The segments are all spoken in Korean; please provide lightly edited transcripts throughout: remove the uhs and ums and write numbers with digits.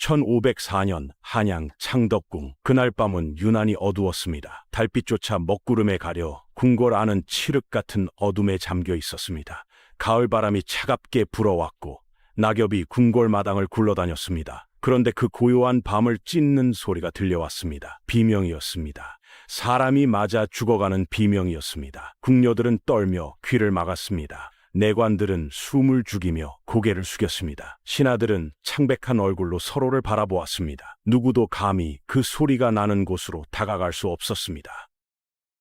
1504년 한양 창덕궁. 그날 밤은 유난히 어두웠습니다. 달빛조차 먹구름에 가려 궁궐 안은 칠흑 같은 어둠에 잠겨 있었습니다. 가을바람이 차갑게 불어왔고 낙엽이 궁궐 마당을 굴러다녔습니다. 그런데 그 고요한 밤을 찢는 소리가 들려왔습니다. 비명이었습니다. 사람이 맞아 죽어가는 비명이었습니다. 궁녀들은 떨며 귀를 막았습니다. 내관들은 숨을 죽이며 고개를 숙였습니다. 신하들은 창백한 얼굴로 서로를 바라보았습니다. 누구도 감히 그 소리가 나는 곳으로 다가갈 수 없었습니다.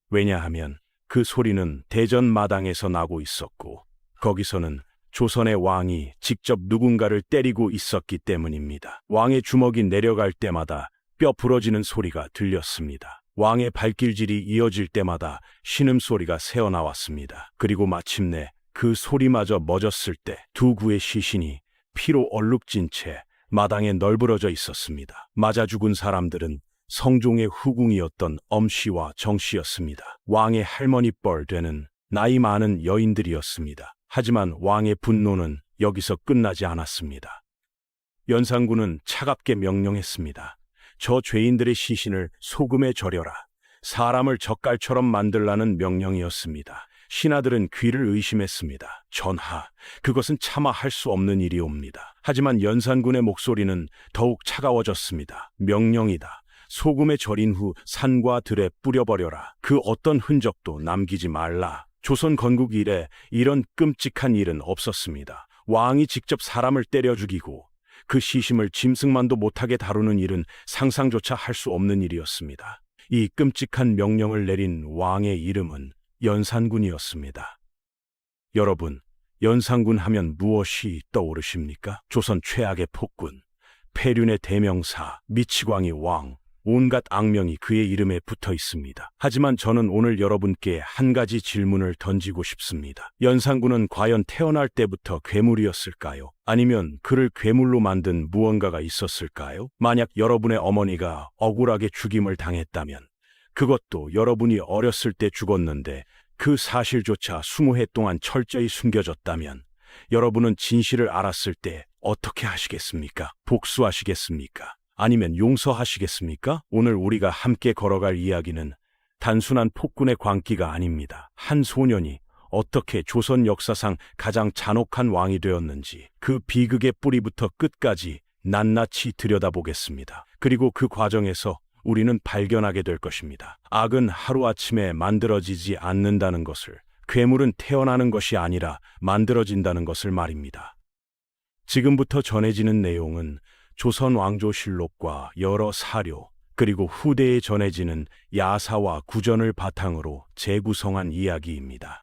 왜냐하면 그 소리는 대전 마당에서 나고 있었고 거기서는 조선의 왕이 직접 누군가를 때리고 있었기 때문입니다. 왕의 주먹이 내려갈 때마다 뼈 부러지는 소리가 들렸습니다. 왕의 발길질이 이어질 때마다 신음소리가 새어나왔습니다. 그리고 마침내 그 소리마저 멎었을 때 두 구의 시신이 피로 얼룩진 채 마당에 널브러져 있었습니다. 맞아 죽은 사람들은 성종의 후궁이었던 엄씨와 정씨였습니다. 왕의 할머니뻘 되는 나이 많은 여인들이었습니다. 하지만 왕의 분노는 여기서 끝나지 않았습니다. 연산군은 차갑게 명령했습니다. 저 죄인들의 시신을 소금에 절여라. 사람을 젓갈처럼 만들라는 명령이었습니다. 신하들은 귀를 의심했습니다. 전하, 그것은 차마 할 수 없는 일이옵니다. 하지만 연산군의 목소리는 더욱 차가워졌습니다. 명령이다. 소금에 절인 후 산과 들에 뿌려버려라. 그 어떤 흔적도 남기지 말라. 조선 건국 이래 이런 끔찍한 일은 없었습니다. 왕이 직접 사람을 때려 죽이고 그 시신을 짐승만도 못하게 다루는 일은 상상조차 할 수 없는 일이었습니다. 이 끔찍한 명령을 내린 왕의 이름은 연산군이었습니다. 여러분, 연산군 하면 무엇이 떠오르십니까? 조선 최악의 폭군, 폐륜의 대명사, 미치광이 왕, 온갖 악명이 그의 이름에 붙어 있습니다. 하지만 저는 오늘 여러분께 한 가지 질문을 던지고 싶습니다. 연산군은 과연 태어날 때부터 괴물이었을까요? 아니면 그를 괴물로 만든 무언가가 있었을까요? 만약 여러분의 어머니가 억울하게 죽임을 당했다면, 그것도 여러분이 어렸을 때 죽었는데 그 사실조차 20해 동안 철저히 숨겨졌다면, 여러분은 진실을 알았을 때 어떻게 하시겠습니까? 복수하시겠습니까? 아니면 용서하시겠습니까? 오늘 우리가 함께 걸어갈 이야기는 단순한 폭군의 광기가 아닙니다. 한 소년이 어떻게 조선 역사상 가장 잔혹한 왕이 되었는지 그 비극의 뿌리부터 끝까지 낱낱이 들여다보겠습니다. 그리고 그 과정에서 우리는 발견하게 될 것입니다. 악은 하루아침에 만들어지지 않는다는 것을, 괴물은 태어나는 것이 아니라 만들어진다는 것을 말입니다. 지금부터 전해지는 내용은 조선 왕조실록과 여러 사료, 그리고 후대에 전해지는 야사와 구전을 바탕으로 재구성한 이야기입니다.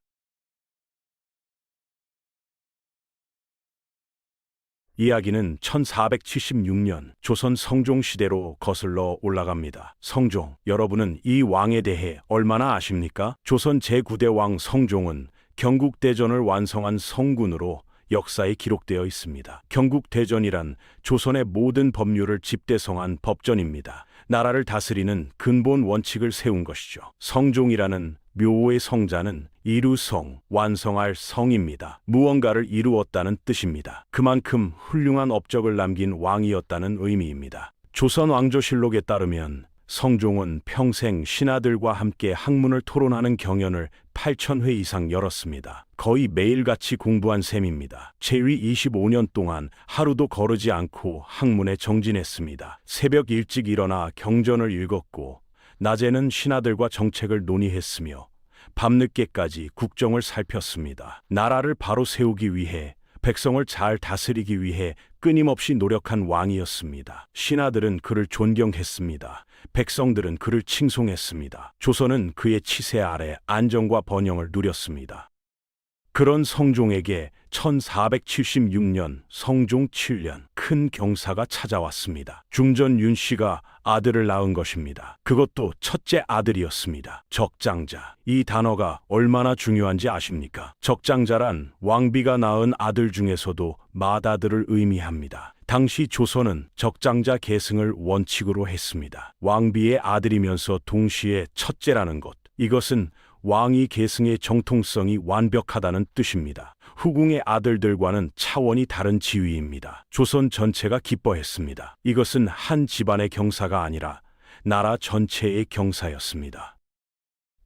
이야기는 1476년 조선 성종 시대로 거슬러 올라갑니다. 성종, 여러분은 이 왕에 대해 얼마나 아십니까? 조선 제9대 왕 성종은 경국대전을 완성한 성군으로 역사에 기록되어 있습니다. 경국대전이란 조선의 모든 법률을 집대성한 법전입니다. 나라를 다스리는 근본 원칙을 세운 것이죠. 성종이라는 묘의 성자는 이루성, 완성할 성입니다. 무언가를 이루었다는 뜻입니다. 그만큼 훌륭한 업적을 남긴 왕이었다는 의미입니다. 조선 왕조실록에 따르면 성종은 평생 신하들과 함께 학문을 토론하는 경연을 8,000회 이상 열었습니다. 거의 매일같이 공부한 셈입니다. 제위 25년 동안 하루도 거르지 않고 학문에 정진했습니다. 새벽 일찍 일어나 경전을 읽었고, 낮에는 신하들과 정책을 논의했으며 밤늦게까지 국정을 살폈습니다. 나라를 바로 세우기 위해, 백성을 잘 다스리기 위해 끊임없이 노력한 왕이었습니다. 신하들은 그를 존경했습니다. 백성들은 그를 칭송했습니다. 조선은 그의 치세 아래 안정과 번영을 누렸습니다. 그런 성종에게 1476년 성종 7년 큰 경사가 찾아왔습니다. 중전 윤씨가 아들을 낳은 것입니다. 그것도 첫째 아들이었습니다. 적장자. 이 단어가 얼마나 중요한지 아십니까? 적장자란 왕비가 낳은 아들 중에서도 맏아들을 의미합니다. 당시 조선은 적장자 계승을 원칙으로 했습니다. 왕비의 아들이면서 동시에 첫째라는 것. 이것은 왕위 계승의 정통성이 완벽하다는 뜻입니다. 후궁의 아들들과는 차원이 다른 지위입니다. 조선 전체가 기뻐했습니다. 이것은 한 집안의 경사가 아니라 나라 전체의 경사였습니다.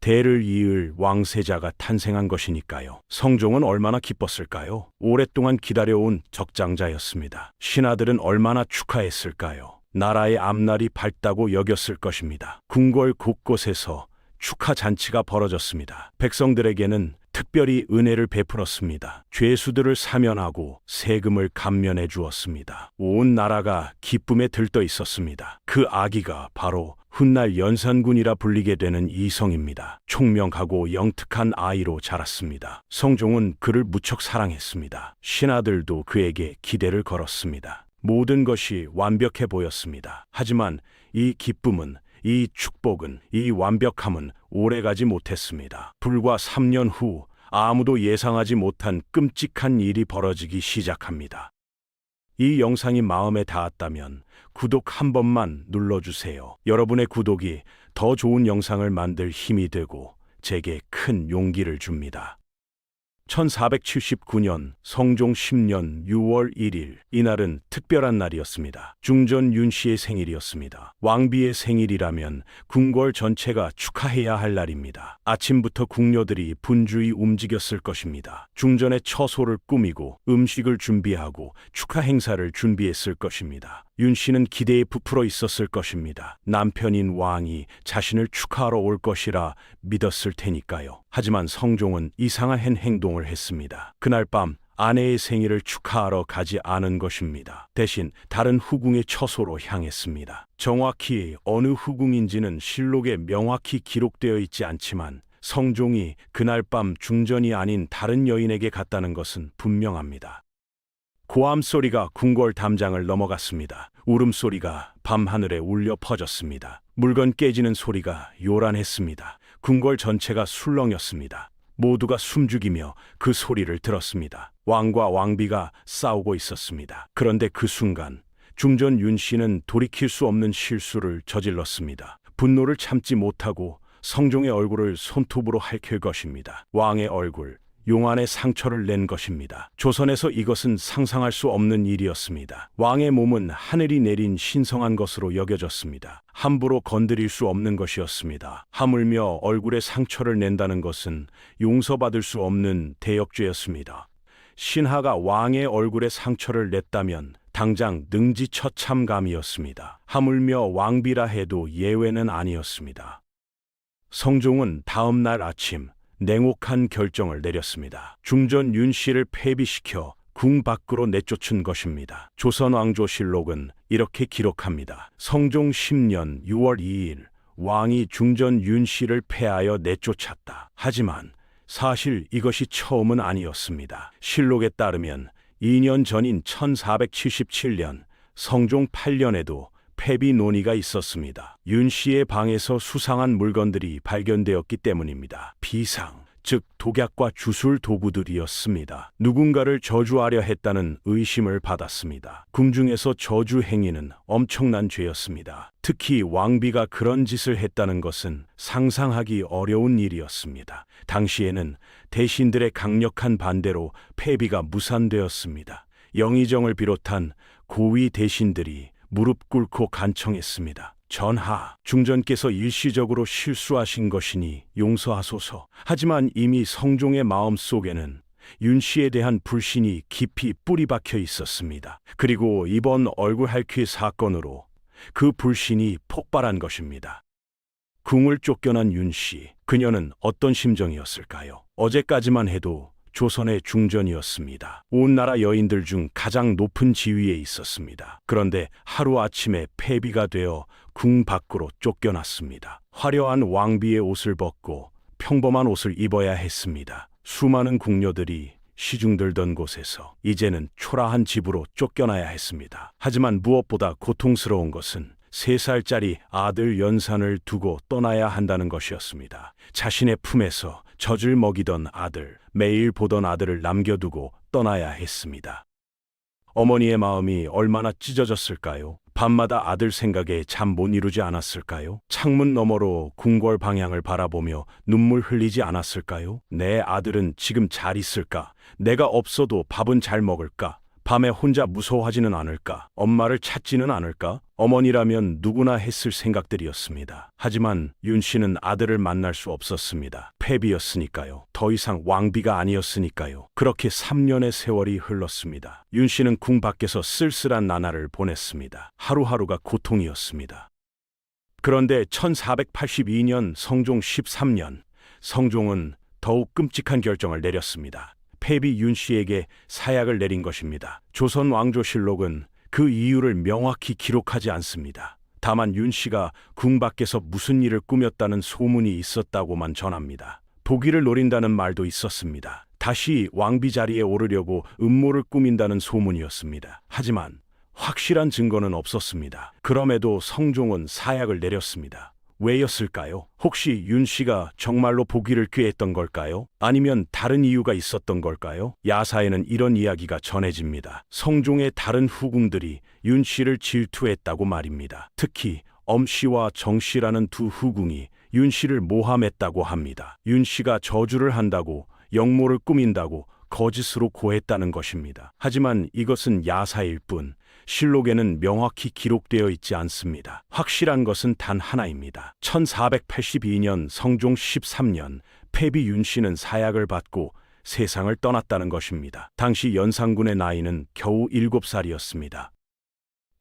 대를 이을 왕세자가 탄생한 것이니까요. 성종은 얼마나 기뻤을까요? 오랫동안 기다려온 적장자였습니다. 신하들은 얼마나 축하했을까요? 나라의 앞날이 밝다고 여겼을 것입니다. 궁궐 곳곳에서 축하 잔치가 벌어졌습니다. 백성들에게는 특별히 은혜를 베풀었습니다. 죄수들을 사면하고 세금을 감면해 주었습니다. 온 나라가 기쁨에 들떠 있었습니다. 그 아기가 바로 훗날 연산군이라 불리게 되는 이성입니다. 총명하고 영특한 아이로 자랐습니다. 성종은 그를 무척 사랑했습니다. 신하들도 그에게 기대를 걸었습니다. 모든 것이 완벽해 보였습니다. 하지만 이 기쁨은, 이 축복은, 이 완벽함은 오래가지 못했습니다. 불과 3년 후 아무도 예상하지 못한 끔찍한 일이 벌어지기 시작합니다. 이 영상이 마음에 닿았다면 구독 한 번만 눌러주세요. 여러분의 구독이 더 좋은 영상을 만들 힘이 되고 제게 큰 용기를 줍니다. 1479년 성종 10년 6월 1일, 이날은 특별한 날이었습니다. 중전 윤씨의 생일이었습니다. 왕비의 생일이라면 궁궐 전체가 축하해야 할 날입니다. 아침부터 궁녀들이 분주히 움직였을 것입니다. 중전의 처소를 꾸미고 음식을 준비하고 축하 행사를 준비했을 것입니다. 윤씨는 기대에 부풀어 있었을 것입니다. 남편인 왕이 자신을 축하하러 올 것이라 믿었을 테니까요. 하지만 성종은 이상한 행동을 했습니다. 그날 밤 아내의 생일을 축하하러 가지 않은 것입니다. 대신 다른 후궁의 처소로 향했습니다. 정확히 어느 후궁인지는 실록에 명확히 기록되어 있지 않지만 성종이 그날 밤 중전이 아닌 다른 여인에게 갔다는 것은 분명합니다. 고함소리가 궁궐 담장을 넘어갔습니다. 울음소리가 밤하늘에 울려 퍼졌습니다. 물건 깨지는 소리가 요란했습니다. 궁궐 전체가 술렁였습니다. 모두가 숨죽이며 그 소리를 들었습니다. 왕과 왕비가 싸우고 있었습니다. 그런데 그 순간 중전 윤씨는 돌이킬 수 없는 실수를 저질렀습니다. 분노를 참지 못하고 성종의 얼굴을 손톱으로 핥힐 것입니다. 왕의 얼굴, 용안에 상처를 낸 것입니다. 조선에서 이것은 상상할 수 없는 일이었습니다. 왕의 몸은 하늘이 내린 신성한 것으로 여겨졌습니다. 함부로 건드릴 수 없는 것이었습니다. 하물며 얼굴에 상처를 낸다는 것은 용서받을 수 없는 대역죄였습니다. 신하가 왕의 얼굴에 상처를 냈다면 당장 능지처참감이었습니다. 하물며 왕비라 해도 예외는 아니었습니다. 성종은 다음 날 아침 냉혹한 결정을 내렸습니다. 중전 윤씨를 폐비시켜 궁 밖으로 내쫓은 것입니다. 조선왕조실록은 이렇게 기록합니다. 성종 10년 6월 2일 왕이 중전 윤씨를 폐하여 내쫓았다. 하지만 사실 이것이 처음은 아니었습니다. 실록에 따르면 2년 전인 1477년 성종 8년에도 폐비 논의가 있었습니다. 윤 씨의 방에서 수상한 물건들이 발견되었기 때문입니다. 비상, 즉 독약과 주술 도구들이었습니다. 누군가를 저주하려 했다는 의심을 받았습니다. 궁중에서 저주 행위는 엄청난 죄였습니다. 특히 왕비가 그런 짓을 했다는 것은 상상하기 어려운 일이었습니다. 당시에는 대신들의 강력한 반대로 폐비가 무산되었습니다. 영의정을 비롯한 고위 대신들이 무릎 꿇고 간청했습니다. 전하, 중전께서 일시적으로 실수하신 것이니 용서하소서. 하지만 이미 성종의 마음 속에는 윤 씨에 대한 불신이 깊이 뿌리 박혀 있었습니다. 그리고 이번 얼굴 핥기 사건으로 그 불신이 폭발한 것입니다. 궁을 쫓겨난 윤 씨, 그녀는 어떤 심정이었을까요? 어제까지만 해도 조선의 중전이었습니다. 온 나라 여인들 중 가장 높은 지위에 있었습니다. 그런데 하루아침에 폐비가 되어 궁 밖으로 쫓겨났습니다. 화려한 왕비의 옷을 벗고 평범한 옷을 입어야 했습니다. 수많은 궁녀들이 시중들던 곳에서 이제는 초라한 집으로 쫓겨나야 했습니다. 하지만 무엇보다 고통스러운 것은 3살짜리 아들 연산을 두고 떠나야 한다는 것이었습니다. 자신의 품에서 젖을 먹이던 아들, 매일 보던 아들을 남겨두고 떠나야 했습니다. 어머니의 마음이 얼마나 찢어졌을까요? 밤마다 아들 생각에 잠 못 이루지 않았을까요? 창문 너머로 궁궐 방향을 바라보며 눈물 흘리지 않았을까요? 내 아들은 지금 잘 있을까? 내가 없어도 밥은 잘 먹을까? 밤에 혼자 무서워하지는 않을까? 엄마를 찾지는 않을까? 어머니라면 누구나 했을 생각들이었습니다. 하지만 윤 씨는 아들을 만날 수 없었습니다. 패비였으니까요. 더 이상 왕비가 아니었으니까요. 그렇게 3년의 세월이 흘렀습니다. 윤 씨는 궁 밖에서 쓸쓸한 나날을 보냈습니다. 하루하루가 고통이었습니다. 그런데 1482년 성종 13년, 성종은 더욱 끔찍한 결정을 내렸습니다. 패비 윤 씨에게 사약을 내린 것입니다. 조선 왕조실록은 그 이유를 명확히 기록하지 않습니다. 다만 윤 씨가 궁 밖에서 무슨 일을 꾸몄다는 소문이 있었다고만 전합니다. 독일을 노린다는 말도 있었습니다. 다시 왕비 자리에 오르려고 음모를 꾸민다는 소문이었습니다. 하지만 확실한 증거는 없었습니다. 그럼에도 성종은 사약을 내렸습니다. 왜였을까요? 혹시 윤 씨가 정말로 보기를 꾀했던 걸까요? 아니면 다른 이유가 있었던 걸까요? 야사에는 이런 이야기가 전해집니다. 성종의 다른 후궁들이 윤 씨를 질투했다고 말입니다. 특히 엄 씨와 정 씨라는 두 후궁이 윤 씨를 모함했다고 합니다. 윤 씨가 저주를 한다고, 역모를 꾸민다고 거짓으로 고했다는 것입니다. 하지만 이것은 야사일 뿐, 실록에는 명확히 기록되어 있지 않습니다. 확실한 것은 단 하나입니다. 1482년 성종 13년 패비 윤 씨는 사약을 받고 세상을 떠났다는 것입니다. 당시 연산군의 나이는 겨우 7살이었습니다.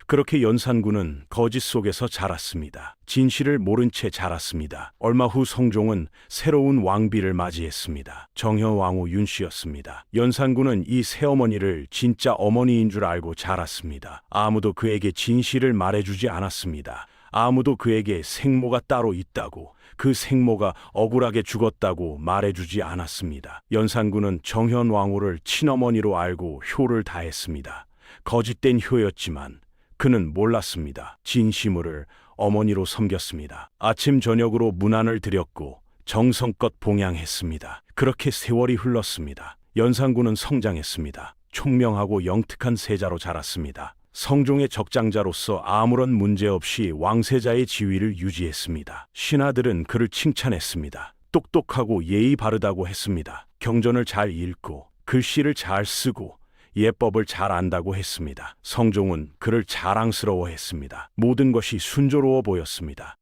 그렇게 연산군은 거짓 속에서 자랐습니다. 진실을 모른 채 자랐습니다. 얼마 후 성종은 새로운 왕비를 맞이했습니다. 정현왕후 윤 씨였습니다. 연산군은 이 새어머니를 진짜 어머니인 줄 알고 자랐습니다. 아무도 그에게 진실을 말해주지 않았습니다. 아무도 그에게 생모가 따로 있다고, 그 생모가 억울하게 죽었다고 말해주지 않았습니다. 연산군은 정현왕후를 친어머니로 알고 효를 다했습니다. 거짓된 효였지만 그는 몰랐습니다. 진시무를 어머니로 섬겼습니다. 아침 저녁으로 문안을 드렸고 정성껏 봉양했습니다. 그렇게 세월이 흘렀습니다. 연산군은 성장했습니다. 총명하고 영특한 세자로 자랐습니다. 성종의 적장자로서 아무런 문제 없이 왕세자의 지위를 유지했습니다. 신하들은 그를 칭찬했습니다. 똑똑하고 예의 바르다고 했습니다. 경전을 잘 읽고 글씨를 잘 쓰고 예법을 잘 안다고 했습니다. 성종은 그를 자랑스러워했습니다. 모든 것이 순조로워 보였습니다.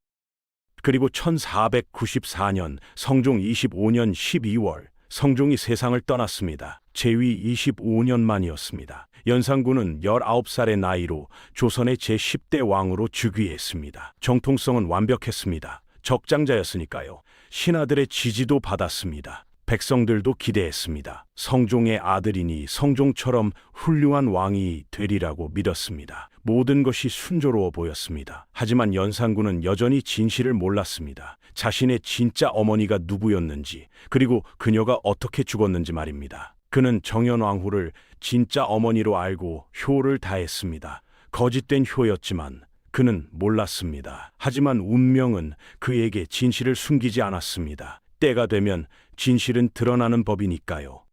그리고 1494년 성종 25년 12월 성종이 세상을 떠났습니다. 재위 25년 만이었습니다. 연산군은 19살의 나이로 조선의 제10대 왕으로 즉위했습니다. 정통성은 완벽했습니다. 적장자였으니까요. 신하들의 지지도 받았습니다. 백성들도 기대했습니다. 성종의 아들이니 성종처럼 훌륭한 왕이 되리라고 믿었습니다. 모든 것이 순조로워 보였습니다. 하지만 연산군은 여전히 진실을 몰랐습니다. 자신의 진짜 어머니가 누구였는지, 그리고 그녀가 어떻게 죽었는지 말입니다. 그는 정현왕후를 진짜 어머니로 알고 효를 다했습니다. 거짓된 효였지만 그는 몰랐습니다. 하지만 운명은 그에게 진실을 숨기지 않았습니다. 때가 되면 진실은 드러나는 법이니까요.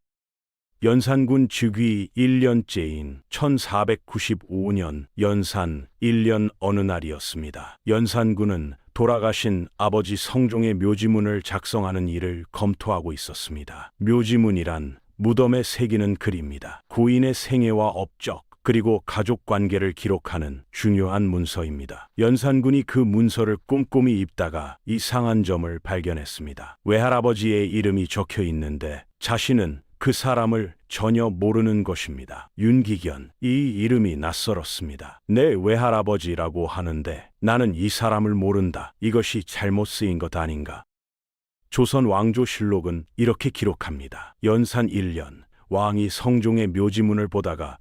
연산군 즉위 1년째인 1495년 연산 1년 어느 날이었습니다. 연산군은 돌아가신 아버지 성종의 묘지문을 작성하는 일을 검토하고 있었습니다. 묘지문이란 무덤에 새기는 글입니다. 고인의 생애와 업적, 그리고 가족 관계를 기록하는 중요한 문서입니다. 연산군이 그 문서를 꼼꼼히 읽다가 이상한 점을 발견했습니다. 외할아버지의 이름이 적혀 있는데 자신은 그 사람을 전혀 모르는 것입니다. 윤기견, 이 이름이 낯설었습니다. 내 외할아버지라고 하는데 나는 이 사람을 모른다. 이것이 잘못 쓰인 것 아닌가? 조선 왕조실록은 이렇게 기록합니다. 연산 1년, 왕이 성종의 묘지문을 보다가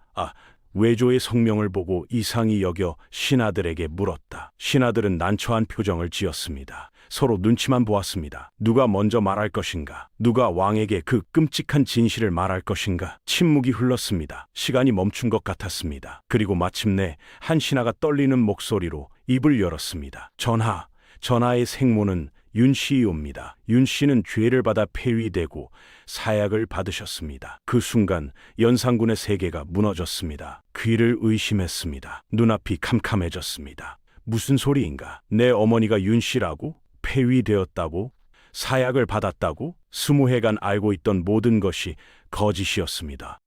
외조의 성명을 보고 이상히 여겨 신하들에게 물었다. 신하들은 난처한 표정을 지었습니다. 서로 눈치만 보았습니다. 누가 먼저 말할 것인가? 누가 왕에게 그 끔찍한 진실을 말할 것인가? 침묵이 흘렀습니다. 시간이 멈춘 것 같았습니다. 그리고 마침내 한 신하가 떨리는 목소리로 입을 열었습니다. 전하의 생모는 윤씨이옵니다. 윤씨는 죄를 받아 폐위되고 사약을 받으셨습니다. 그 순간 연산군의 세계가 무너졌습니다. 귀를 의심했습니다. 눈앞이 캄캄해졌습니다. 무슨 소리인가? 내 어머니가 윤씨라고? 폐위되었다고? 사약을 받았다고? 20해간 알고 있던 모든 것이 거짓이었습니다.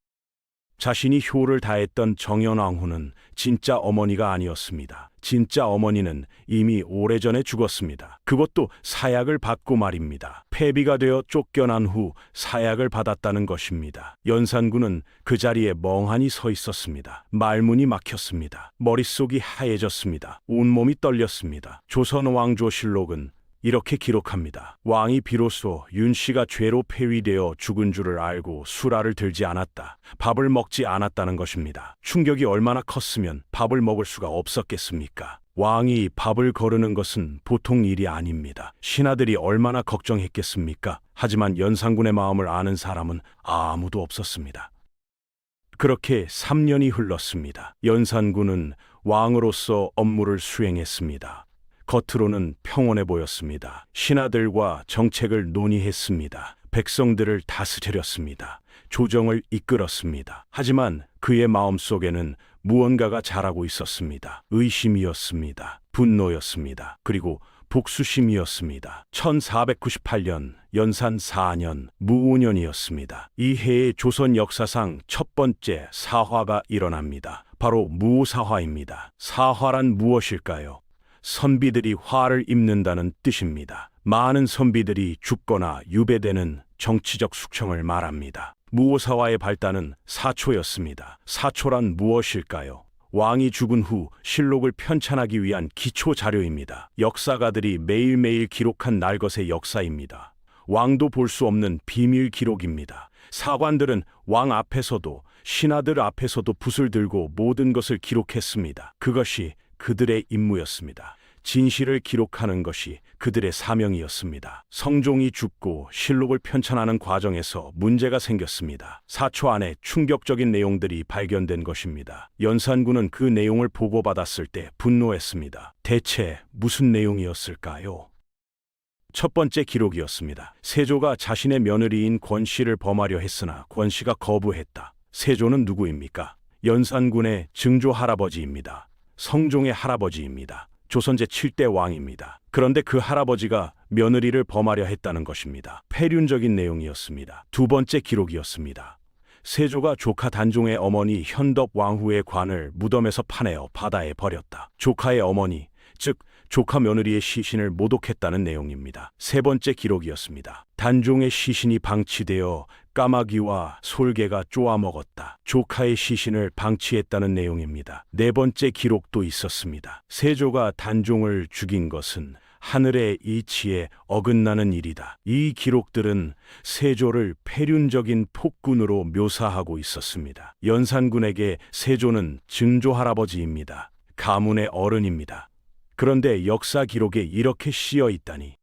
자신이 효를 다했던 정연왕후는 진짜 어머니가 아니었습니다. 진짜 어머니는 이미 오래전에 죽었습니다. 그것도 사약을 받고 말입니다. 폐비가 되어 쫓겨난 후 사약을 받았다는 것입니다. 연산군은 그 자리에 멍하니 서 있었습니다. 말문이 막혔습니다. 머릿속이 하얘졌습니다. 온몸이 떨렸습니다. 조선왕조실록은 이렇게 기록합니다. 왕이 비로소 윤씨가 죄로 폐위되어 죽은 줄을 알고 수라를 들지 않았다. 밥을 먹지 않았다는 것입니다. 충격이 얼마나 컸으면 밥을 먹을 수가 없었겠습니까? 왕이 밥을 거르는 것은 보통 일이 아닙니다. 신하들이 얼마나 걱정했겠습니까? 하지만 연산군의 마음을 아는 사람은 아무도 없었습니다. 그렇게 3년이 흘렀습니다. 연산군은 왕으로서 업무를 수행했습니다. 겉으로는 평온해 보였습니다. 신하들과 정책을 논의했습니다. 백성들을 다스렸습니다. 조정을 이끌었습니다. 하지만 그의 마음속에는 무언가가 자라고 있었습니다. 의심이었습니다. 분노였습니다. 그리고 복수심이었습니다. 1498년 연산 4년 무오년이었습니다. 이 해의 조선 역사상 첫 번째 사화가 일어납니다. 바로 무오사화입니다. 사화란 무엇일까요? 선비들이 화를 입는다는 뜻입니다. 많은 선비들이 죽거나 유배되는 정치적 숙청을 말합니다. 무오사화의 발단은 사초였습니다. 사초란 무엇일까요? 왕이 죽은 후 실록을 편찬하기 위한 기초 자료입니다. 역사가들이 매일매일 기록한 날것의 역사입니다. 왕도 볼 수 없는 비밀 기록입니다. 사관들은 왕 앞에서도 신하들 앞에서도 붓을 들고 모든 것을 기록했습니다. 그것이 그들의 임무였습니다. 진실을 기록하는 것이 그들의 사명이었습니다. 성종이 죽고 실록을 편찬하는 과정에서 문제가 생겼습니다. 사초 안에 충격적인 내용들이 발견된 것입니다. 연산군은 그 내용을 보고받았을 때 분노했습니다. 대체 무슨 내용이었을까요? 첫 번째 기록이었습니다. 세조가 자신의 며느리인 권씨를 범하려 했으나 권씨가 거부했다. 세조는 누구입니까? 연산군의 증조 할아버지입니다. 성종의 할아버지입니다. 조선 제7대 왕입니다. 그런데 그 할아버지가 며느리를 범하려 했다는 것입니다. 폐륜적인 내용이었습니다. 두 번째 기록이었습니다. 세조가 조카 단종의 어머니 현덕 왕후의 관을 무덤에서 파내어 바다에 버렸다. 조카의 어머니, 즉 조카 며느리의 시신을 모독했다는 내용입니다. 세 번째 기록이었습니다. 단종의 시신이 방치되어 까마귀와 솔개가 쪼아먹었다. 조카의 시신을 방치했다는 내용입니다. 네 번째 기록도 있었습니다. 세조가 단종을 죽인 것은 하늘의 이치에 어긋나는 일이다. 이 기록들은 세조를 폐륜적인 폭군으로 묘사하고 있었습니다. 연산군에게 세조는 증조 할아버지입니다. 가문의 어른입니다. 그런데 역사 기록에 이렇게 씌어 있다니.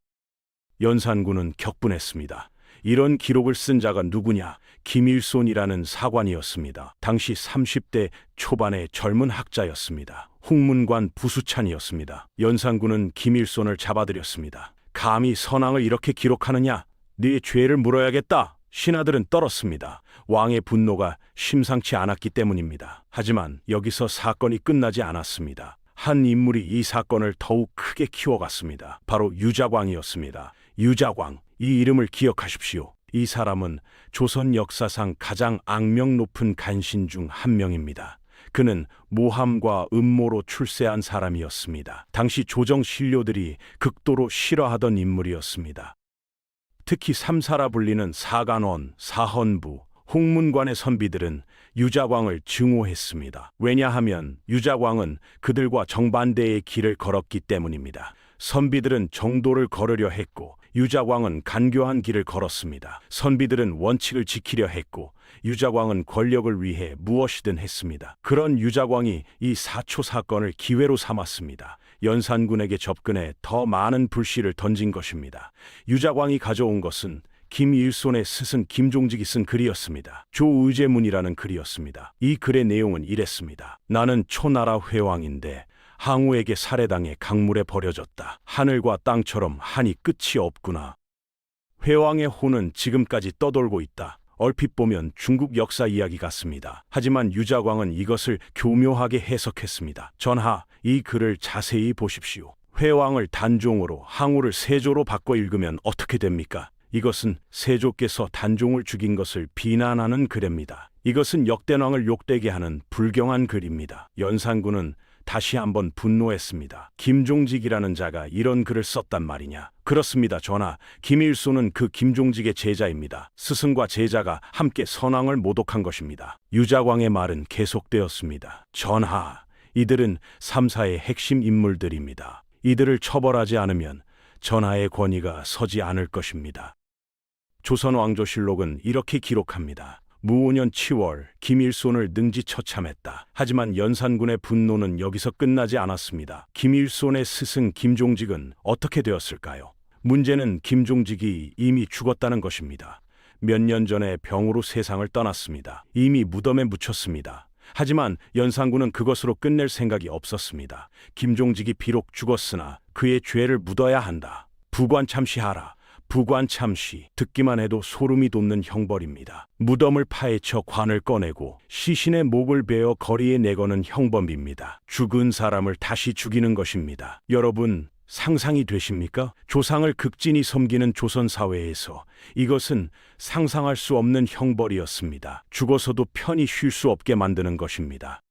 연산군은 격분했습니다. 이런 기록을 쓴 자가 누구냐? 김일손이라는 사관이었습니다. 당시 30대 초반의 젊은 학자였습니다. 홍문관 부수찬이었습니다. 연산군은 김일손을 잡아들였습니다. 감히 선왕을 이렇게 기록하느냐? 네 죄를 물어야겠다. 신하들은 떨었습니다. 왕의 분노가 심상치 않았기 때문입니다. 하지만 여기서 사건이 끝나지 않았습니다. 한 인물이 이 사건을 더욱 크게 키워갔습니다. 바로 유자광이었습니다. 유자광, 이 이름을 기억하십시오. 이 사람은 조선 역사상 가장 악명 높은 간신 중 한 명입니다. 그는 모함과 음모로 출세한 사람이었습니다. 당시 조정 신료들이 극도로 싫어하던 인물이었습니다. 특히 삼사라 불리는 사간원, 사헌부, 홍문관의 선비들은 유자광을 증오했습니다. 왜냐하면 유자광은 그들과 정반대의 길을 걸었기 때문입니다. 선비들은 정도를 걸으려 했고 유자광은 간교한 길을 걸었습니다. 선비들은 원칙을 지키려 했고 유자광은 권력을 위해 무엇이든 했습니다. 그런 유자광이 이 사초 사건을 기회로 삼았습니다. 연산군에게 접근해 더 많은 불씨를 던진 것입니다. 유자광이 가져온 것은 김일손의 스승 김종직이 쓴 글이었습니다. 조의제문이라는 글이었습니다. 이 글의 내용은 이랬습니다. 나는 초나라 회왕인데 항우에게 살해당해 강물에 버려졌다. 하늘과 땅처럼 한이 끝이 없구나. 회왕의 호는 지금까지 떠돌고 있다. 얼핏 보면 중국 역사 이야기 같습니다. 하지만 유자광은 이것을 교묘하게 해석했습니다. 전하, 이 글을 자세히 보십시오. 회왕을 단종으로, 항우를 세조로 바꿔 읽으면 어떻게 됩니까? 이것은 세조께서 단종을 죽인 것을 비난하는 글입니다. 이것은 역대왕을 욕되게 하는 불경한 글입니다. 연산군은 다시 한번 분노했습니다. 김종직이라는 자가 이런 글을 썼단 말이냐? 그렇습니다, 전하. 김일소는 그 김종직의 제자입니다. 스승과 제자가 함께 선왕을 모독한 것입니다. 유자광의 말은 계속되었습니다. 전하, 이들은 삼사의 핵심 인물들입니다. 이들을 처벌하지 않으면 전하의 권위가 서지 않을 것입니다. 조선왕조실록은 이렇게 기록합니다. 무오년 7월 김일손을 능지처참했다. 하지만 연산군의 분노는 여기서 끝나지 않았습니다. 김일손의 스승 김종직은 어떻게 되었을까요? 문제는 김종직이 이미 죽었다는 것입니다. 몇 년 전에 병으로 세상을 떠났습니다. 이미 무덤에 묻혔습니다. 하지만 연산군은 그것으로 끝낼 생각이 없었습니다. 김종직이 비록 죽었으나 그의 죄를 묻어야 한다. 부관참시하라. 부관참시, 듣기만 해도 소름이 돋는 형벌입니다. 무덤을 파헤쳐 관을 꺼내고 시신의 목을 베어 거리에 내거는 형법입니다. 죽은 사람을 다시 죽이는 것입니다. 여러분, 상상이 되십니까? 조상을 극진히 섬기는 조선 사회에서 이것은 상상할 수 없는 형벌이었습니다. 죽어서도 편히 쉴 수 없게 만드는 것입니다.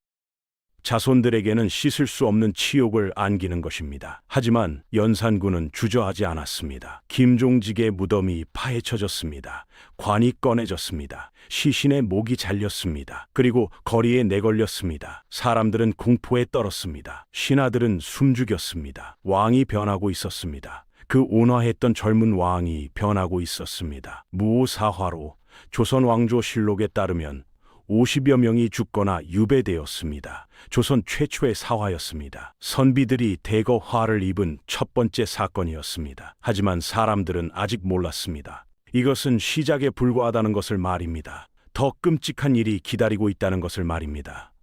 자손들에게는 씻을 수 없는 치욕을 안기는 것입니다. 하지만 연산군은 주저하지 않았습니다. 김종직의 무덤이 파헤쳐졌습니다. 관이 꺼내졌습니다. 시신의 목이 잘렸습니다. 그리고 거리에 내걸렸습니다. 사람들은 공포에 떨었습니다. 신하들은 숨죽였습니다. 왕이 변하고 있었습니다. 그 온화했던 젊은 왕이 변하고 있었습니다. 무오사화로 조선 왕조실록에 따르면 50여 명이 죽거나 유배되었습니다. 조선 최초의 사화였습니다. 선비들이 대거 화를 입은 첫 번째 사건이었습니다. 하지만 사람들은 아직 몰랐습니다. 이것은 시작에 불과하다는 것을 말입니다. 더 끔찍한 일이 기다리고 있다는 것을 말입니다.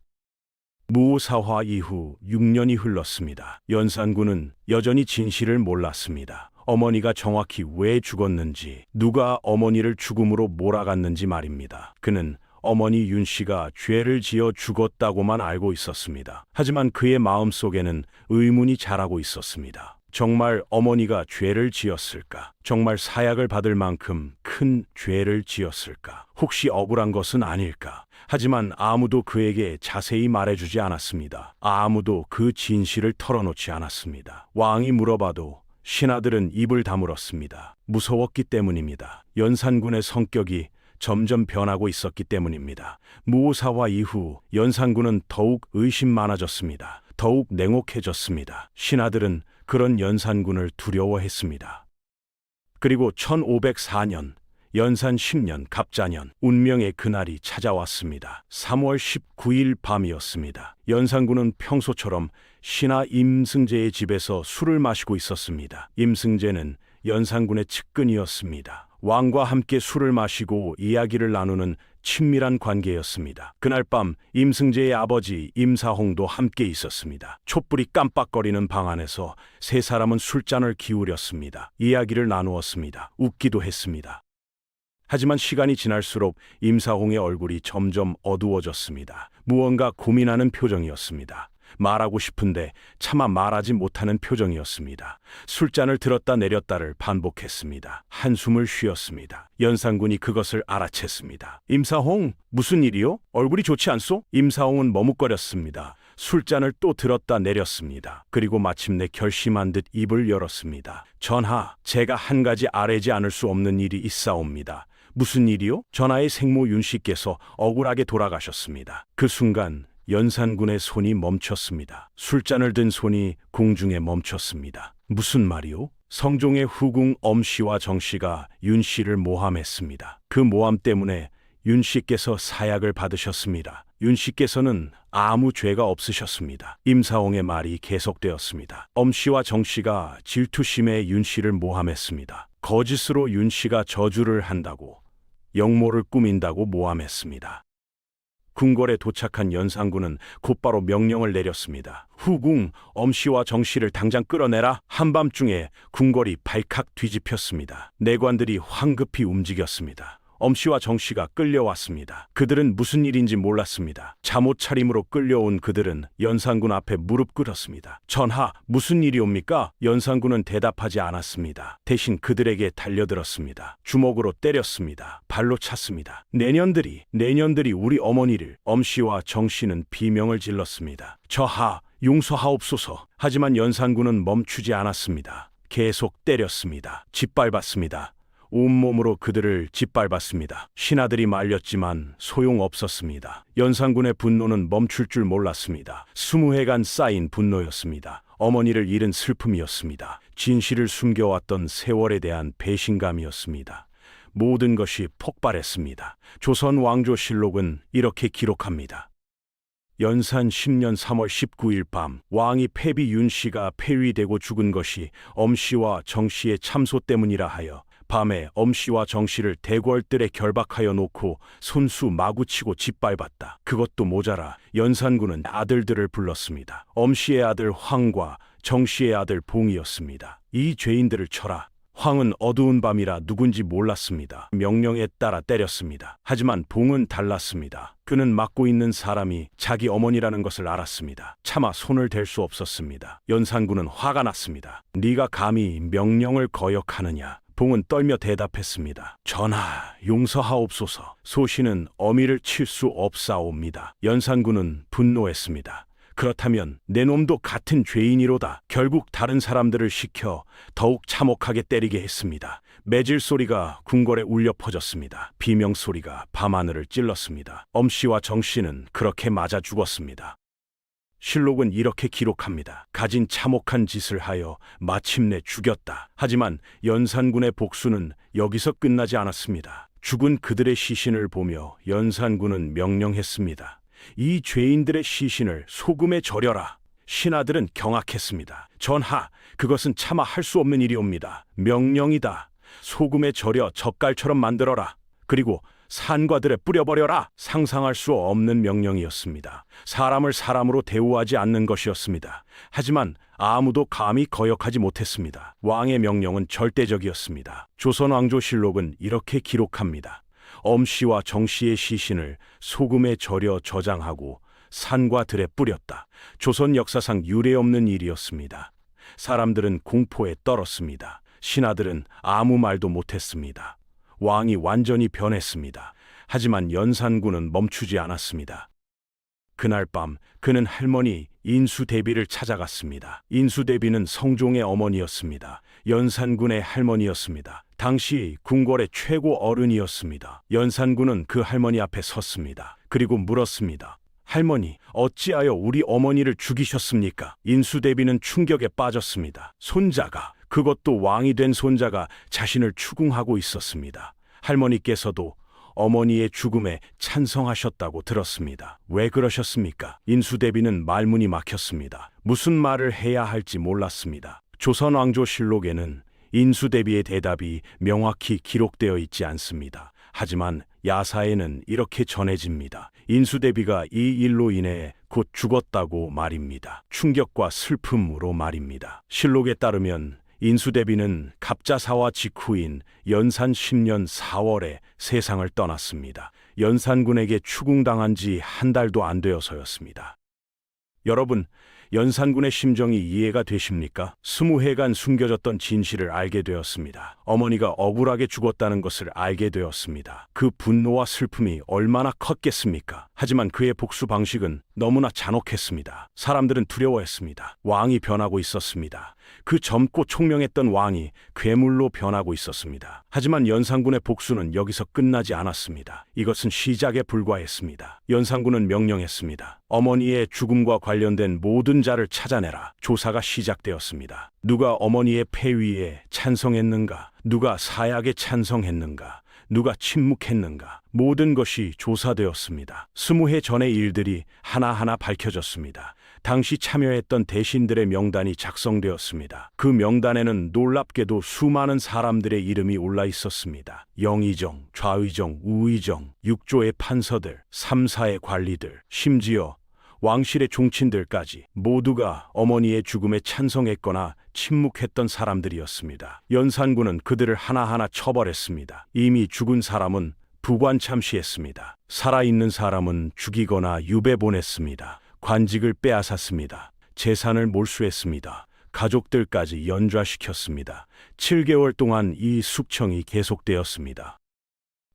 무오사화 이후 6년이 흘렀습니다. 연산군은 여전히 진실을 몰랐습니다. 어머니가 정확히 왜 죽었는지, 누가 어머니를 죽음으로 몰아갔는지 말입니다. 그는 어머니 윤 씨가 죄를 지어 죽었다고만 알고 있었습니다. 하지만 그의 마음속에는 의문이 자라고 있었습니다. 정말 어머니가 죄를 지었을까? 정말 사약을 받을 만큼 큰 죄를 지었을까? 혹시 억울한 것은 아닐까? 하지만 아무도 그에게 자세히 말해주지 않았습니다. 아무도 그 진실을 털어놓지 않았습니다. 왕이 물어봐도 신하들은 입을 다물었습니다. 무서웠기 때문입니다. 연산군의 성격이 점점 변하고 있었기 때문입니다. 무오사화 이후 연산군은 더욱 의심 많아졌습니다. 더욱 냉혹해졌습니다. 신하들은 그런 연산군을 두려워했습니다. 그리고 1504년 연산 10년 갑자년 운명의 그날이 찾아왔습니다. 3월 19일 밤이었습니다. 연산군은 평소처럼 신하 임승재의 집에서 술을 마시고 있었습니다. 임승재는 연산군의 측근이었습니다. 왕과 함께 술을 마시고 이야기를 나누는 친밀한 관계였습니다. 그날 밤 임승재의 아버지 임사홍도 함께 있었습니다. 촛불이 깜빡거리는 방 안에서 세 사람은 술잔을 기울였습니다. 이야기를 나누었습니다. 웃기도 했습니다. 하지만 시간이 지날수록 임사홍의 얼굴이 점점 어두워졌습니다. 무언가 고민하는 표정이었습니다. 말하고 싶은데 차마 말하지 못하는 표정이었습니다. 술잔을 들었다 내렸다를 반복했습니다. 한숨을 쉬었습니다. 연산군이 그것을 알아챘습니다. 임사홍, 무슨 일이요? 얼굴이 좋지 않소? 임사홍은 머뭇거렸습니다. 술잔을 또 들었다 내렸습니다. 그리고 마침내 결심한 듯 입을 열었습니다. 전하, 제가 한 가지 아뢰지 않을 수 없는 일이 있사옵니다. 무슨 일이요? 전하의 생모 윤 씨께서 억울하게 돌아가셨습니다. 그 순간 연산군의 손이 멈췄습니다. 술잔을 든 손이 공중에 멈췄습니다. 무슨 말이요? 성종의 후궁 엄씨와 정씨가 윤 씨를 모함했습니다. 그 모함 때문에 윤 씨께서 사약을 받으셨습니다. 윤 씨께서는 아무 죄가 없으셨습니다. 임사홍의 말이 계속되었습니다. 엄씨와 정씨가 질투심에 윤 씨를 모함했습니다. 거짓으로 윤 씨가 저주를 한다고, 영모를 꾸민다고 모함했습니다. 궁궐에 도착한 연산군은 곧바로 명령을 내렸습니다. 후궁 엄씨와 정씨를 당장 끌어내라. 한밤중에 궁궐이 발칵 뒤집혔습니다. 내관들이 황급히 움직였습니다. 엄씨와 정씨가 끌려왔습니다. 그들은 무슨 일인지 몰랐습니다. 잠옷 차림으로 끌려온 그들은 연산군 앞에 무릎 꿇었습니다. 전하, 무슨 일이옵니까? 연산군은 대답하지 않았습니다. 대신 그들에게 달려들었습니다. 주먹으로 때렸습니다. 발로 찼습니다. 내년들이 우리 어머니를. 엄씨와 정씨는 비명을 질렀습니다. 저하, 용서하옵소서. 하지만 연산군은 멈추지 않았습니다. 계속 때렸습니다. 짓밟았습니다. 온몸으로 그들을 짓밟았습니다. 신하들이 말렸지만 소용없었습니다. 연산군의 분노는 멈출 줄 몰랐습니다. 20해간 쌓인 분노였습니다. 어머니를 잃은 슬픔이었습니다. 진실을 숨겨왔던 세월에 대한 배신감이었습니다. 모든 것이 폭발했습니다. 조선 왕조실록은 이렇게 기록합니다. 연산 10년 3월 19일 밤 왕이 패비 윤씨가 폐위되고 죽은 것이 엄씨와 정씨의 참소 때문이라 하여 밤에 엄씨와 정씨를 대궐들에 결박하여 놓고 손수 마구치고 짓밟았다. 그것도 모자라 연산군은 아들들을 불렀습니다. 엄씨의 아들 황과 정씨의 아들 봉이었습니다. 이 죄인들을 쳐라. 황은 어두운 밤이라 누군지 몰랐습니다. 명령에 따라 때렸습니다. 하지만 봉은 달랐습니다. 그는 맡고 있는 사람이 자기 어머니라는 것을 알았습니다. 차마 손을 댈 수 없었습니다. 연산군은 화가 났습니다. 네가 감히 명령을 거역하느냐? 봉은 떨며 대답했습니다. 전하, 용서하옵소서. 소신은 어미를 칠 수 없사옵니다. 연산군은 분노했습니다. 그렇다면 내 놈도 같은 죄인이로다. 결국 다른 사람들을 시켜 더욱 참혹하게 때리게 했습니다. 매질 소리가 궁궐에 울려 퍼졌습니다. 비명 소리가 밤하늘을 찔렀습니다. 엄씨와 정씨는 그렇게 맞아 죽었습니다. 실록은 이렇게 기록합니다. 가진 참혹한 짓을 하여 마침내 죽였다. 하지만 연산군의 복수는 여기서 끝나지 않았습니다. 죽은 그들의 시신을 보며 연산군은 명령했습니다. 이 죄인들의 시신을 소금에 절여라. 신하들은 경악했습니다. 전하, 그것은 차마 할 수 없는 일이옵니다. 명령이다. 소금에 절여 젓갈처럼 만들어라. 그리고 산과들에 뿌려버려라. 상상할 수 없는 명령이었습니다. 사람을 사람으로 대우하지 않는 것이었습니다. 하지만 아무도 감히 거역하지 못했습니다. 왕의 명령은 절대적이었습니다. 조선왕조실록은 이렇게 기록합니다. 엄씨와 정씨의 시신을 소금에 절여 저장하고 산과 들에 뿌렸다. 조선 역사상 유례없는 일이었습니다. 사람들은 공포에 떨었습니다. 신하들은 아무 말도 못했습니다. 왕이 완전히 변했습니다. 하지만 연산군은 멈추지 않았습니다. 그날 밤 그는 할머니 인수대비를 찾아갔습니다. 인수대비는 성종의 어머니였습니다. 연산군의 할머니였습니다. 당시 궁궐의 최고 어른이었습니다. 연산군은 그 할머니 앞에 섰습니다. 그리고 물었습니다. 할머니, 어찌하여 우리 어머니를 죽이셨습니까? 인수대비는 충격에 빠졌습니다. 손자가, 그것도 왕이 된 손자가 자신을 추궁하고 있었습니다. 할머니께서도 어머니의 죽음에 찬성하셨다고 들었습니다. 왜 그러셨습니까? 인수대비는 말문이 막혔습니다. 무슨 말을 해야 할지 몰랐습니다. 조선왕조실록에는 인수대비의 대답이 명확히 기록되어 있지 않습니다. 하지만 야사에는 이렇게 전해집니다. 인수대비가 이 일로 인해 곧 죽었다고 말입니다. 충격과 슬픔으로 말입니다. 실록에 따르면 인수대비는 갑자사화 직후인 연산 10년 4월에 세상을 떠났습니다. 연산군에게 추궁당한 지 한 달도 안 되어서였습니다. 여러분, 연산군의 심정이 이해가 되십니까? 20해간 숨겨졌던 진실을 알게 되었습니다. 어머니가 억울하게 죽었다는 것을 알게 되었습니다. 그 분노와 슬픔이 얼마나 컸겠습니까? 하지만 그의 복수 방식은 너무나 잔혹했습니다. 사람들은 두려워했습니다. 왕이 변하고 있었습니다. 그 젊고 총명했던 왕이 괴물로 변하고 있었습니다. 하지만 연산군의 복수는 여기서 끝나지 않았습니다. 이것은 시작에 불과했습니다. 연산군은 명령했습니다. 어머니의 죽음과 관련된 모든 자를 찾아내라. 조사가 시작되었습니다. 누가 어머니의 폐위에 찬성했는가? 누가 사약에 찬성했는가? 누가 침묵했는가? 모든 것이 조사되었습니다. 20해 전의 일들이 하나하나 밝혀졌습니다. 당시 참여했던 대신들의 명단이 작성되었습니다. 그 명단에는 놀랍게도 수많은 사람들의 이름이 올라 있었습니다. 영의정, 좌의정, 우의정, 육조의 판서들, 삼사의 관리들, 심지어 왕실의 종친들까지 모두가 어머니의 죽음에 찬성했거나 침묵했던 사람들이었습니다. 연산군은 그들을 하나하나 처벌했습니다. 이미 죽은 사람은 부관참시했습니다. 살아있는 사람은 죽이거나 유배 보냈습니다. 관직을 빼앗았습니다. 재산을 몰수했습니다. 가족들까지 연좌시켰습니다. 7개월 동안 이 숙청이 계속되었습니다.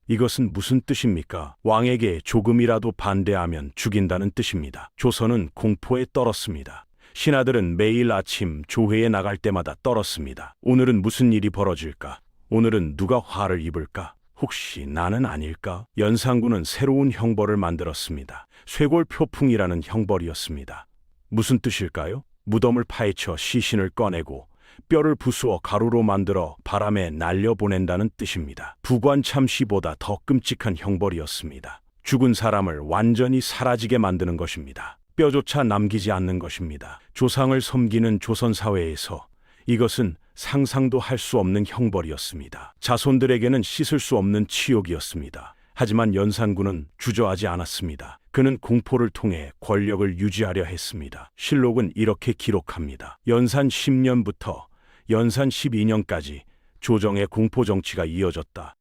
이것은 무슨 뜻입니까? 왕에게 조금이라도 반대하면 죽인다는 뜻입니다. 조선은 공포에 떨었습니다. 신하들은 매일 아침 조회에 나갈 때마다 떨었습니다. 오늘은 무슨 일이 벌어질까? 오늘은 누가 화를 입을까? 혹시 나는 아닐까? 연산군은 새로운 형벌을 만들었습니다. 쇄골표풍이라는 형벌이었습니다. 무슨 뜻일까요? 무덤을 파헤쳐 시신을 꺼내고 뼈를 부수어 가루로 만들어 바람에 날려보낸다는 뜻입니다. 부관참시보다 더 끔찍한 형벌이었습니다. 죽은 사람을 완전히 사라지게 만드는 것입니다. 뼈조차 남기지 않는 것입니다. 조상을 섬기는 조선 사회에서 이것은 상상도 할 수 없는 형벌이었습니다. 자손들에게는 씻을 수 없는 치욕이었습니다. 하지만 연산군은 주저하지 않았습니다. 그는 공포를 통해 권력을 유지하려 했습니다. 실록은 이렇게 기록합니다. 연산 10년부터 연산 12년까지 조정의 공포 정치가 이어졌다.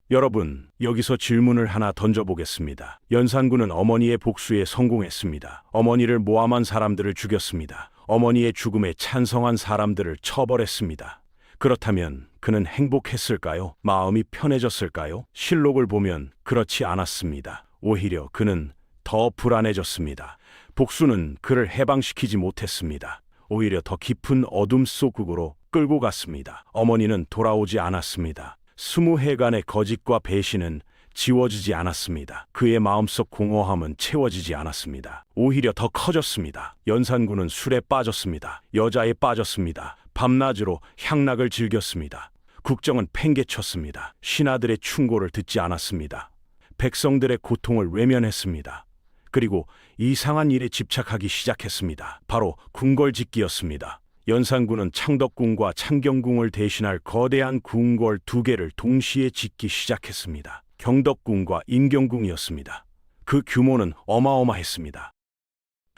여러분, 여기서 질문을 하나 던져보겠습니다. 연산군은 어머니의 복수에 성공했습니다. 어머니를 모함한 사람들을 죽였습니다. 어머니의 죽음에 찬성한 사람들을 처벌했습니다. 그렇다면 그는 행복했을까요? 마음이 편해졌을까요? 실록을 보면 그렇지 않았습니다. 오히려 그는 더 불안해졌습니다. 복수는 그를 해방시키지 못했습니다. 오히려 더 깊은 어둠 속으로 끌고 갔습니다. 어머니는 돌아오지 않았습니다. 20해간의 거짓과 배신은 지워지지 않았습니다. 그의 마음속 공허함은 채워지지 않았습니다. 오히려 더 커졌습니다. 연산군은 술에 빠졌습니다. 여자에 빠졌습니다. 밤낮으로 향락을 즐겼습니다. 국정은 팽개쳤습니다. 신하들의 충고를 듣지 않았습니다. 백성들의 고통을 외면했습니다. 그리고 이상한 일에 집착하기 시작했습니다. 바로 궁궐짓기였습니다. 연산군은 창덕궁과 창경궁을 대신할 거대한 궁궐 2개를 동시에 짓기 시작했습니다. 경덕궁과 인경궁이었습니다. 그 규모는 어마어마했습니다.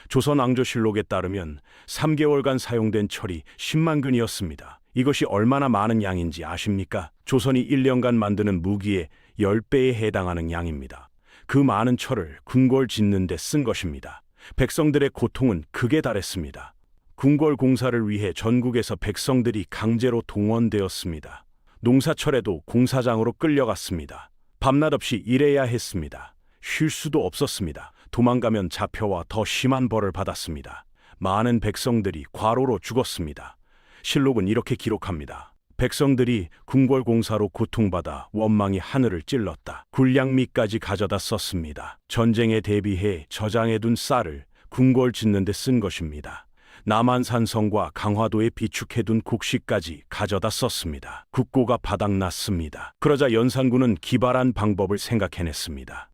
조선왕조실록에 따르면 3개월간 사용된 철이 10만 근이었습니다. 이것이 얼마나 많은 양인지 아십니까? 조선이 1년간 만드는 무기의 10배에 해당하는 양입니다. 그 많은 철을 궁궐 짓는 데 쓴 것입니다. 백성들의 고통은 극에 달했습니다. 궁궐 공사를 위해 전국에서 백성들이 강제로 동원되었습니다. 농사철에도 공사장으로 끌려갔습니다. 밤낮 없이 일해야 했습니다. 쉴 수도 없었습니다. 도망가면 잡혀와 더 심한 벌을 받았습니다. 많은 백성들이 과로로 죽었습니다. 실록은 이렇게 기록합니다. 백성들이 궁궐 공사로 고통받아 원망이 하늘을 찔렀다. 굴량미까지 가져다 썼습니다. 전쟁에 대비해 저장해둔 쌀을 궁궐 짓는 데 쓴 것입니다. 남한산성과 강화도에 비축해둔 곡식까지 가져다 썼습니다. 국고가 바닥났습니다. 그러자 연산군은 기발한 방법을 생각해냈습니다.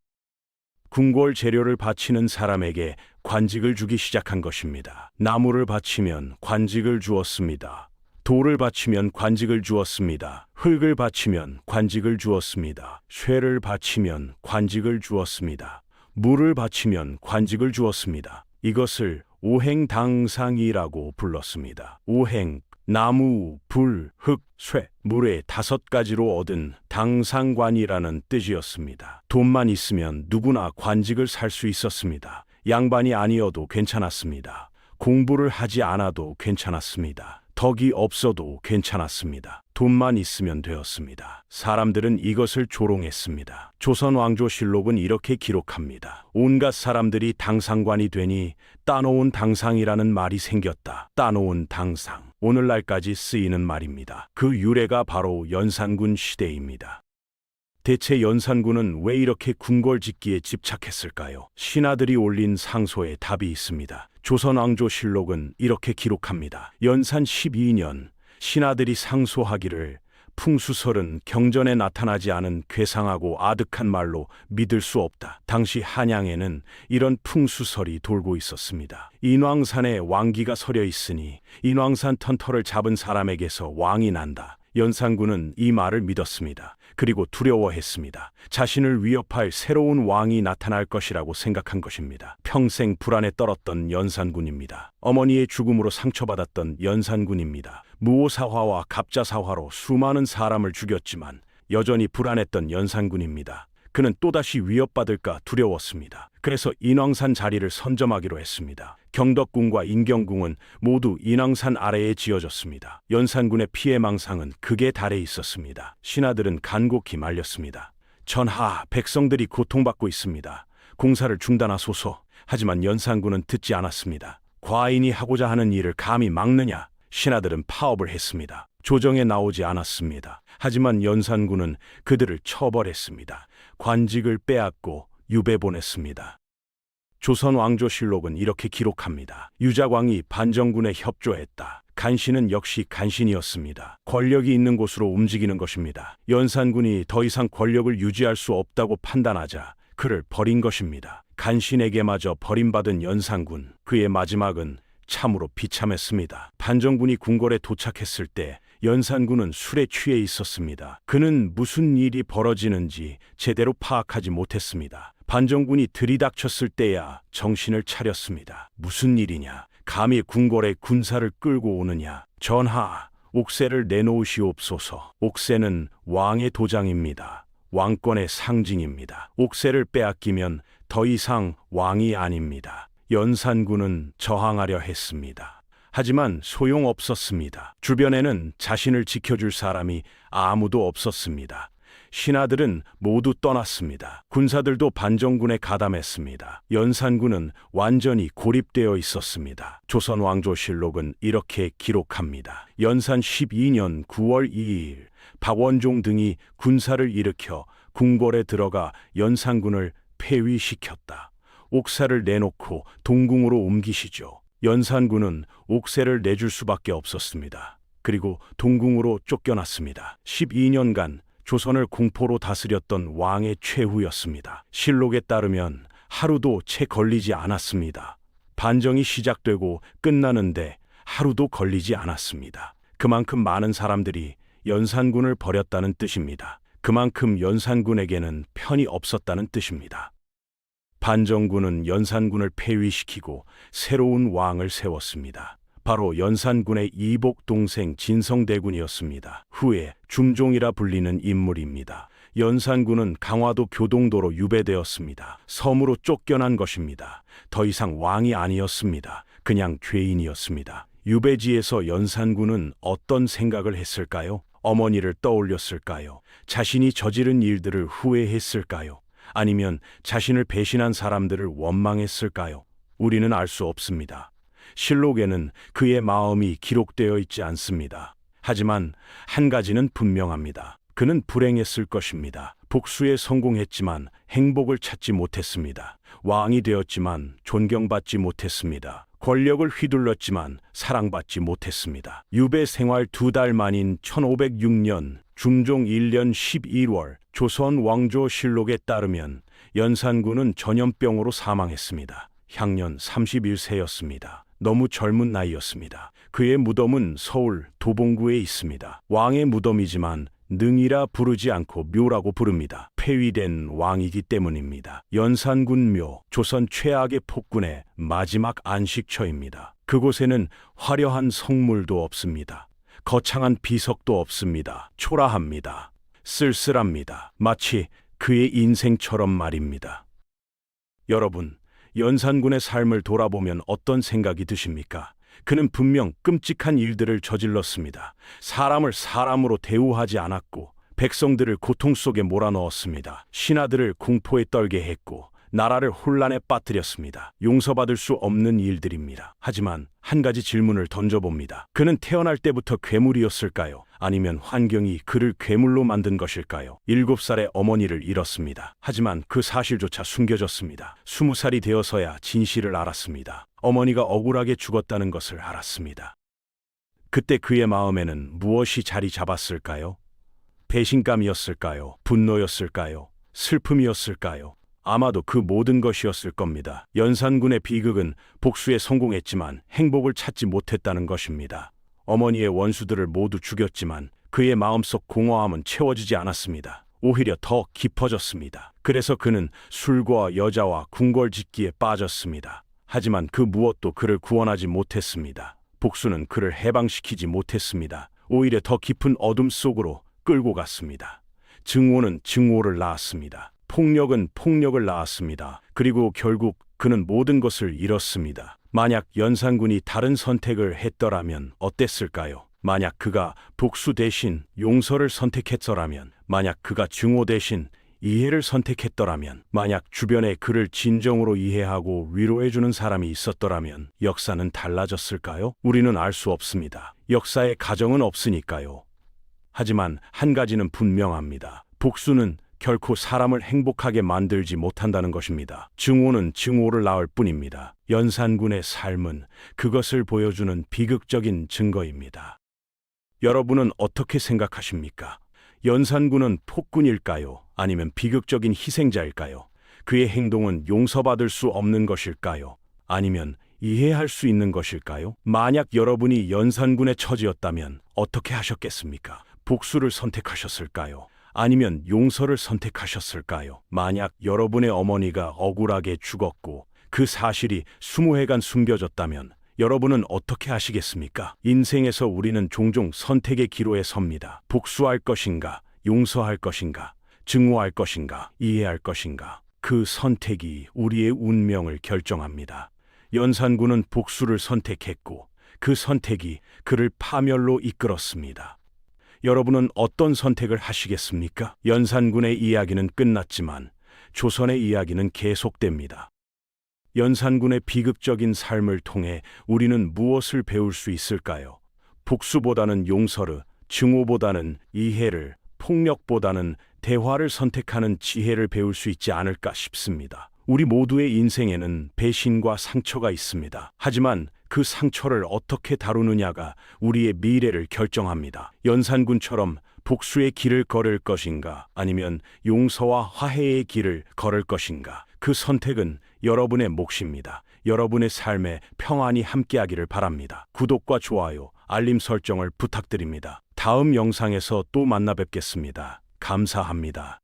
궁궐 재료를 바치는 사람에게 관직을 주기 시작한 것입니다. 나무를 바치면 관직을 주었습니다. 돌을 바치면 관직을 주었습니다. 흙을 바치면 관직을 주었습니다. 쇠를 바치면 관직을 주었습니다. 물을 바치면 관직을 주었습니다. 이것을 오행당상이라고 불렀습니다. 오행, 나무, 불, 흙, 쇠, 물의 5가지로 얻은 당상관이라는 뜻이었습니다. 돈만 있으면 누구나 관직을 살 수 있었습니다. 양반이 아니어도 괜찮았습니다. 공부를 하지 않아도 괜찮았습니다. 덕이 없어도 괜찮았습니다. 돈만 있으면 되었습니다. 사람들은 이것을 조롱했습니다. 조선왕조실록은 이렇게 기록합니다. 온갖 사람들이 당상관이 되니 따놓은 당상이라는 말이 생겼다. 따놓은 당상. 오늘날까지 쓰이는 말입니다. 그 유래가 바로 연산군 시대입니다. 대체 연산군은 왜 이렇게 궁궐 짓기에 집착했을까요? 신하들이 올린 상소에 답이 있습니다. 조선왕조실록은 이렇게 기록합니다. 연산 12년 신하들이 상소하기를 풍수설은 경전에 나타나지 않은 괴상하고 아득한 말로 믿을 수 없다. 당시 한양에는 이런 풍수설이 돌고 있었습니다. 인왕산에 왕기가 서려 있으니 인왕산 턴터를 잡은 사람에게서 왕이 난다. 연산군은 이 말을 믿었습니다. 그리고 두려워했습니다. 자신을 위협할 새로운 왕이 나타날 것이라고 생각한 것입니다. 평생 불안에 떨었던 연산군입니다. 어머니의 죽음으로 상처받았던 연산군입니다. 무오사화와 갑자사화로 수많은 사람을 죽였지만 여전히 불안했던 연산군입니다. 그는 또다시 위협받을까 두려웠습니다. 그래서 인왕산 자리를 선점하기로 했습니다. 경덕궁과 인경궁은 모두 인왕산 아래에 지어졌습니다. 연산군의 피해망상은 극에 달해 있었습니다. 신하들은 간곡히 말렸습니다. 전하, 백성들이 고통받고 있습니다. 공사를 중단하소서. 하지만 연산군은 듣지 않았습니다. 과인이 하고자 하는 일을 감히 막느냐? 신하들은 파업을 했습니다. 조정에 나오지 않았습니다. 하지만 연산군은 그들을 처벌했습니다. 관직을 빼앗고 유배 보냈습니다. 조선왕조실록은 이렇게 기록합니다. 유자광이 반정군에 협조했다. 간신은 역시 간신이었습니다. 권력이 있는 곳으로 움직이는 것입니다. 연산군이 더 이상 권력을 유지할 수 없다고 판단하자 그를 버린 것입니다. 간신에게마저 버림받은 연산군, 그의 마지막은 참으로 비참했습니다. 반정군이 궁궐에 도착했을 때 연산군은 술에 취해 있었습니다. 그는 무슨 일이 벌어지는지 제대로 파악하지 못했습니다. 반정군이 들이닥쳤을 때야 정신을 차렸습니다. 무슨 일이냐? 감히 궁궐에 군사를 끌고 오느냐? 전하, 옥새를 내놓으시옵소서. 옥새는 왕의 도장입니다. 왕권의 상징입니다. 옥새를 빼앗기면 더 이상 왕이 아닙니다. 연산군은 저항하려 했습니다. 하지만 소용없었습니다. 주변에는 자신을 지켜줄 사람이 아무도 없었습니다. 신하들은 모두 떠났습니다. 군사들도 반정군에 가담했습니다. 연산군은 완전히 고립되어 있었습니다. 조선왕조실록은 이렇게 기록합니다. 연산 12년 9월 2일 박원종 등이 군사를 일으켜 궁궐에 들어가 연산군을 폐위시켰다. 옥사를 내놓고 동궁으로 옮기시죠. 연산군은 옥새를 내줄 수밖에 없었습니다. 그리고 동궁으로 쫓겨났습니다. 12년간 조선을 공포로 다스렸던 왕의 최후였습니다. 실록에 따르면 하루도 채 걸리지 않았습니다. 반정이 시작되고 끝나는데 하루도 걸리지 않았습니다. 그만큼 많은 사람들이 연산군을 버렸다는 뜻입니다. 그만큼 연산군에게는 편이 없었다는 뜻입니다. 반정군은 연산군을 폐위시키고 새로운 왕을 세웠습니다. 바로 연산군의 이복 동생 진성대군이었습니다. 후에 중종이라 불리는 인물입니다. 연산군은 강화도 교동도로 유배되었습니다. 섬으로 쫓겨난 것입니다. 더 이상 왕이 아니었습니다. 그냥 죄인이었습니다. 유배지에서 연산군은 어떤 생각을 했을까요? 어머니를 떠올렸을까요? 자신이 저지른 일들을 후회했을까요? 아니면 자신을 배신한 사람들을 원망했을까요? 우리는 알 수 없습니다. 실록에는 그의 마음이 기록되어 있지 않습니다. 하지만 한 가지는 분명합니다. 그는 불행했을 것입니다. 복수에 성공했지만 행복을 찾지 못했습니다. 왕이 되었지만 존경받지 못했습니다. 권력을 휘둘렀지만 사랑받지 못했습니다. 유배 생활 2달 만인 1506년 중종 1년 11월 조선 왕조실록에 따르면 연산군은 전염병으로 사망했습니다. 향년 31세였습니다. 너무 젊은 나이였습니다. 그의 무덤은 서울 도봉구에 있습니다. 왕의 무덤이지만 능이라 부르지 않고 묘라고 부릅니다. 폐위된 왕이기 때문입니다. 연산군 묘, 조선 최악의 폭군의 마지막 안식처입니다. 그곳에는 화려한 성물도 없습니다. 거창한 비석도 없습니다. 초라합니다. 쓸쓸합니다. 마치 그의 인생처럼 말입니다. 여러분, 연산군의 삶을 돌아보면 어떤 생각이 드십니까? 그는 분명 끔찍한 일들을 저질렀습니다. 사람을 사람으로 대우하지 않았고 백성들을 고통 속에 몰아넣었습니다. 신하들을 공포에 떨게 했고 나라를 혼란에 빠뜨렸습니다. 용서받을 수 없는 일들입니다. 하지만 한 가지 질문을 던져봅니다. 그는 태어날 때부터 괴물이었을까요? 아니면 환경이 그를 괴물로 만든 것일까요? 7살의 어머니를 잃었습니다. 하지만 그 사실조차 숨겨졌습니다. 20살이 되어서야 진실을 알았습니다. 어머니가 억울하게 죽었다는 것을 알았습니다. 그때 그의 마음에는 무엇이 자리 잡았을까요? 배신감이었을까요? 분노였을까요? 슬픔이었을까요? 아마도 그 모든 것이었을 겁니다. 연산군의 비극은 복수에 성공했지만 행복을 찾지 못했다는 것입니다. 어머니의 원수들을 모두 죽였지만 그의 마음속 공허함은 채워지지 않았습니다. 오히려 더 깊어졌습니다. 그래서 그는 술과 여자와 궁궐짓기에 빠졌습니다. 하지만 그 무엇도 그를 구원하지 못했습니다. 복수는 그를 해방시키지 못했습니다. 오히려 더 깊은 어둠 속으로 끌고 갔습니다. 증오는 증오를 낳았습니다. 폭력은 폭력을 낳았습니다. 그리고 결국 그는 모든 것을 잃었습니다. 만약 연산군이 다른 선택을 했더라면 어땠을까요? 만약 그가 복수 대신 용서를 선택했더라면, 만약 그가 증오 대신 이해를 선택했더라면, 만약 주변에 그를 진정으로 이해하고 위로해주는 사람이 있었더라면 역사는 달라졌을까요? 우리는 알 수 없습니다. 역사에 가정은 없으니까요. 하지만 한 가지는 분명합니다. 복수는 결코 사람을 행복하게 만들지 못한다는 것입니다. 증오는 증오를 낳을 뿐입니다. 연산군의 삶은 그것을 보여주는 비극적인 증거입니다. 여러분은 어떻게 생각하십니까? 연산군은 폭군일까요? 아니면 비극적인 희생자일까요? 그의 행동은 용서받을 수 없는 것일까요? 아니면 이해할 수 있는 것일까요? 만약 여러분이 연산군의 처지였다면 어떻게 하셨겠습니까? 복수를 선택하셨을까요? 아니면 용서를 선택하셨을까요? 만약 여러분의 어머니가 억울하게 죽었고 그 사실이 20해간 숨겨졌다면 여러분은 어떻게 하시겠습니까? 인생에서 우리는 종종 선택의 기로에 섭니다. 복수할 것인가? 용서할 것인가? 증오할 것인가? 이해할 것인가? 그 선택이 우리의 운명을 결정합니다. 연산군은 복수를 선택했고 그 선택이 그를 파멸로 이끌었습니다. 여러분은 어떤 선택을 하시겠습니까? 연산군의 이야기는 끝났지만 조선의 이야기는 계속됩니다. 연산군의 비극적인 삶을 통해 우리는 무엇을 배울 수 있을까요? 복수보다는 용서를, 증오보다는 이해를, 폭력보다는 대화를 선택하는 지혜를 배울 수 있지 않을까 싶습니다. 우리 모두의 인생에는 배신과 상처가 있습니다. 하지만 그 상처를 어떻게 다루느냐가 우리의 미래를 결정합니다. 연산군처럼 복수의 길을 걸을 것인가, 아니면 용서와 화해의 길을 걸을 것인가. 그 선택은 여러분의 몫입니다. 여러분의 삶에 평안이 함께하기를 바랍니다. 구독과 좋아요, 알림 설정을 부탁드립니다. 다음 영상에서 또 만나 뵙겠습니다. 감사합니다.